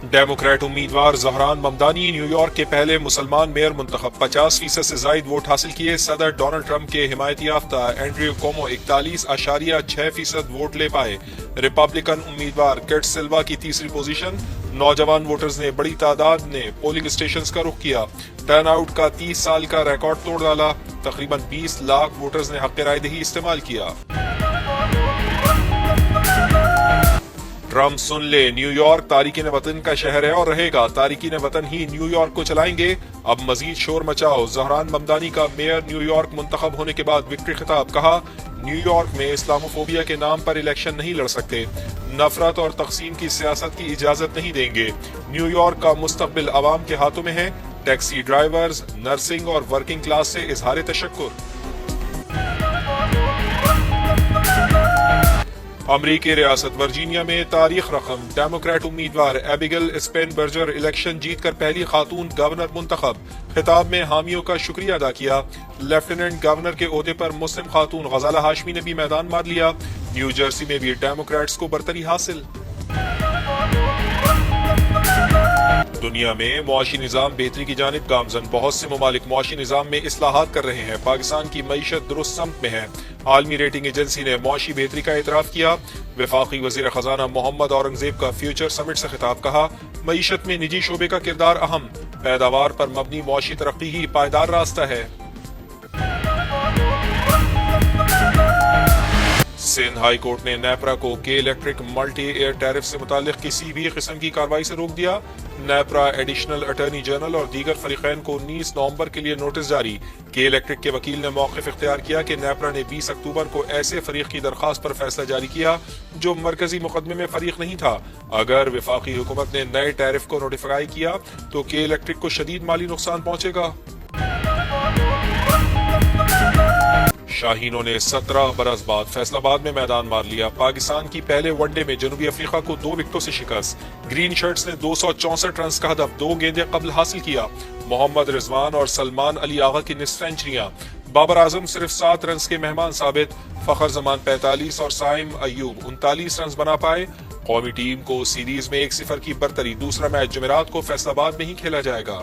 Democrat امیدوار Dhahran Mamdani new York کے پہلے مسلمان میئر منتخب، 50% سے زائد ووٹ حاصل کیے۔ صدر ڈونلڈ ٹرمپ کے حمایت یافتہ اینڈریو کومو 41.6% ووٹ لے پائے۔ ریپبلکن امیدوار کیٹ سلوا کی تیسری پوزیشن۔ نوجوان ووٹرز نے بڑی تعداد نے پولنگ اسٹیشنز کا رخ کیا۔ ٹرن آؤٹ کا 30 سال کا ریکارڈ توڑ ڈالا۔ تقریباً 20 لاکھ ووٹرز نے حق رائے دہی استعمال کیا۔ ٹرمپ سن لے، نیو یارک تارکین وطن کا شہر ہے اور رہے گا، تارکین وطن ہی نیو یارک کو چلائیں گے، اب مزید شور مچاؤ۔ زہران ممدانی کا میئر نیو یارک منتخب ہونے کے بعد وکٹری خطاب، کہا نیو یارک میں اسلاموفوبیا کے نام پر الیکشن نہیں لڑ سکتے، نفرت اور تقسیم کی سیاست کی اجازت نہیں دیں گے۔ نیو یارک کا مستقبل عوام کے ہاتھوں میں ہے۔ ٹیکسی ڈرائیورز، نرسنگ اور ورکنگ کلاس سے اظہار تشکر۔ امریکی ریاست ورجینیا میں تاریخ رقم، ڈیموکریٹ امیدوار ایبیگل اسپینبرجر الیکشن جیت کر پہلی خاتون گورنر منتخب، خطاب میں حامیوں کا شکریہ ادا کیا۔ لیفٹیننٹ گورنر کے عہدے پر مسلم خاتون غزالہ ہاشمی نے بھی میدان مار لیا۔ نیو جرسی میں بھی ڈیموکریٹس کو برتری حاصل۔ دنیا میں معاشی نظام بہتری کی جانب گامزن، بہت سے ممالک معاشی نظام میں اصلاحات کر رہے ہیں، پاکستان کی معیشت درست سمت میں ہے۔ عالمی ریٹنگ ایجنسی نے معاشی بہتری کا اعتراف کیا۔ وفاقی وزیر خزانہ محمد اورنگزیب کا فیوچر سمٹ سے خطاب، کہا معیشت میں نجی شعبے کا کردار اہم، پیداوار پر مبنی معاشی ترقی ہی پائیدار راستہ ہے۔ سندھ ہائی کورٹ نے نیپرا کو کے الیکٹرک ملٹی ایئر ٹیرف سے متعلق کسی بھی قسم کی کارروائی سے روک دیا۔ نیپرا ایڈیشنل اٹارنی جنرل اور دیگر فریقین کو 19 نومبر کے لیے نوٹس جاری۔ کے الیکٹرک کے وکیل نے موقف اختیار کیا کہ نیپرا نے 20 اکتوبر کو ایسے فریق کی درخواست پر فیصلہ جاری کیا جو مرکزی مقدمے میں فریق نہیں تھا۔ اگر وفاقی حکومت نے نئے ٹیرف کو نوٹیفائی کیا تو کے الیکٹرک کو شدید مالی نقصان پہنچے گا۔ شاہینوں نے 17 برس بعد فیصل آباد میں میدان مار لیا۔ پاکستان کی پہلے ون ڈے میں جنوبی افریقہ کو 2 وکٹوں سے شکست۔ گرین شرٹس نے 264 رنز کا ہدف 2 گیندیں قبل حاصل کیا۔ محمد رضوان اور سلمان علی آغا کی نصف سینچریاں۔ بابر اعظم صرف 7 رنز کے مہمان ثابت۔ فخر زمان 45 اور سائم ایوب 39 رنز بنا پائے۔ قومی ٹیم کو سیریز میں 1-0 کی برتری۔ دوسرا میچ جمعرات کو فیصل آباد میں ہی کھیلا جائے گا۔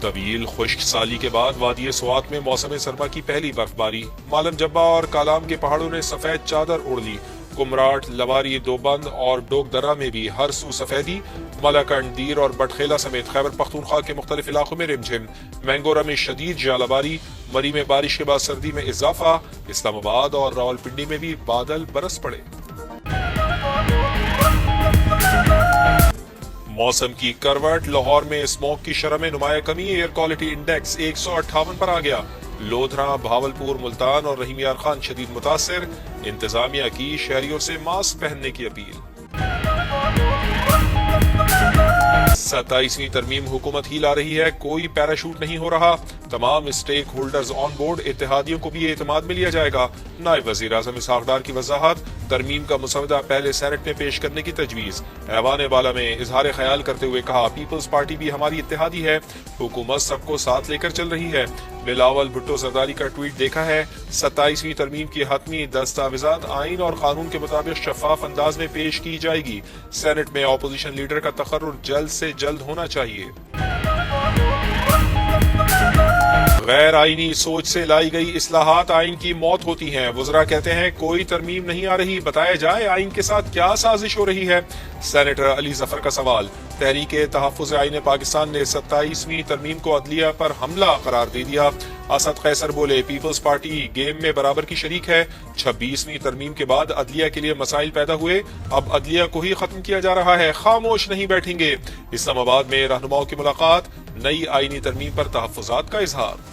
طویل خشک سالی کے بعد وادی سوات میں موسم سرما کی پہلی برف باری۔ مالم جبہ اور کالام کے پہاڑوں نے سفید چادر اوڑھ لی۔ کمراٹ، لواری، دوبند اور ڈوک درہ میں بھی ہر سو سفیدی۔ ملاکنڈ، دیر اور بٹخیلا سمیت خیبر پختونخوا کے مختلف علاقوں میں رمجھم۔ مینگورہ میں شدید ژالہ باری۔ مری میں بارش کے بعد سردی میں اضافہ۔ اسلام آباد اور راولپنڈی میں بھی بادل برس پڑے۔ موسم کی کروٹ، لاہور میں اسموگ کی شرح میں نمایاں کمی، ایئر کوالٹی انڈیکس 158 پر آ گیا۔ لودھراں، بھاولپور، ملتان اور رحیم یار خان شدید متاثر، انتظامیہ کی شہریوں سے ماسک پہننے کی اپیل۔ 27ویں ترمیم حکومت ہی لا رہی ہے، کوئی پیراشوٹ نہیں ہو رہا، تمام اسٹیک ہولڈرز آن بورڈ، اتحادیوں کو بھی اعتماد میں لیا جائے گا۔ نائب وزیر اعظم اسحاق ڈار کی وضاحت، ترمیم کا مسودہ پہلے سینٹ میں پیش کرنے کی تجویز۔ ایوان بالا میں اظہار خیال کرتے ہوئے کہا پیپلز پارٹی بھی ہماری اتحادی ہے، حکومت سب کو ساتھ لے کر چل رہی ہے۔ بلاول بھٹو زرداری کا ٹویٹ دیکھا ہے، 27ویں ترمیم کی حتمی دستاویزات آئین اور قانون کے مطابق شفاف انداز میں پیش کی جائے گی۔ سینٹ میں اپوزیشن لیڈر کا تقرر جلد سے جلد ہونا چاہیے۔ غیر آئینی سوچ سے لائی گئی اصلاحات آئین کی موت ہوتی ہیں، وزراء کہتے ہیں کوئی ترمیم نہیں آ رہی، بتایا جائے آئین کے ساتھ کیا سازش ہو رہی ہے۔ سینیٹر علی ظفر کا سوال، تحریک تحفظ آئین پاکستان نے 27ویں ترمیم کو عدلیہ پر حملہ قرار دے دیا۔ اسد قیصر بولے پیپلز پارٹی گیم میں برابر کی شریک ہے، 26ویں ترمیم کے بعد عدلیہ کے لیے مسائل پیدا ہوئے، اب عدلیہ کو ہی ختم کیا جا رہا ہے، خاموش نہیں بیٹھیں گے۔ اسلام آباد میں رہنماؤں کی ملاقات، نئی آئینی ترمیم پر تحفظات کا اظہار۔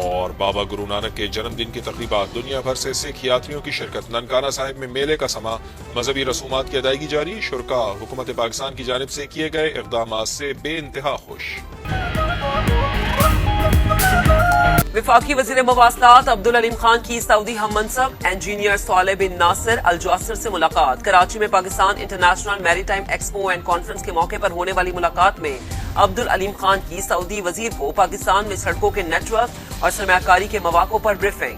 اور بابا گرو نانک کے جنم دن کی تقریبات، دنیا بھر سے سکھ یاتریوں کی شرکت۔ ننکانہ صاحب میں میلے کا سما، مذہبی رسومات کی ادائیگی جاری، شرکاء حکومت پاکستان کی جانب سے کیے گئے اقدامات سے بے انتہا خوش۔ وفاقی وزیر مواصلات عبدالعلیم خان کی سعودی ہم منصب انجینئر صالح بن ناصر الجواسر سے ملاقات۔ کراچی میں پاکستان انٹرنیشنل میری ٹائم ایکسپو اینڈ کانفرنس کے موقع پر ہونے والی ملاقات میں عبدالعلیم خان کی سعودی وزیر کو پاکستان میں سڑکوں کے نیٹ ورک اور سرمایہ کاری کے مواقع پر بریفنگ۔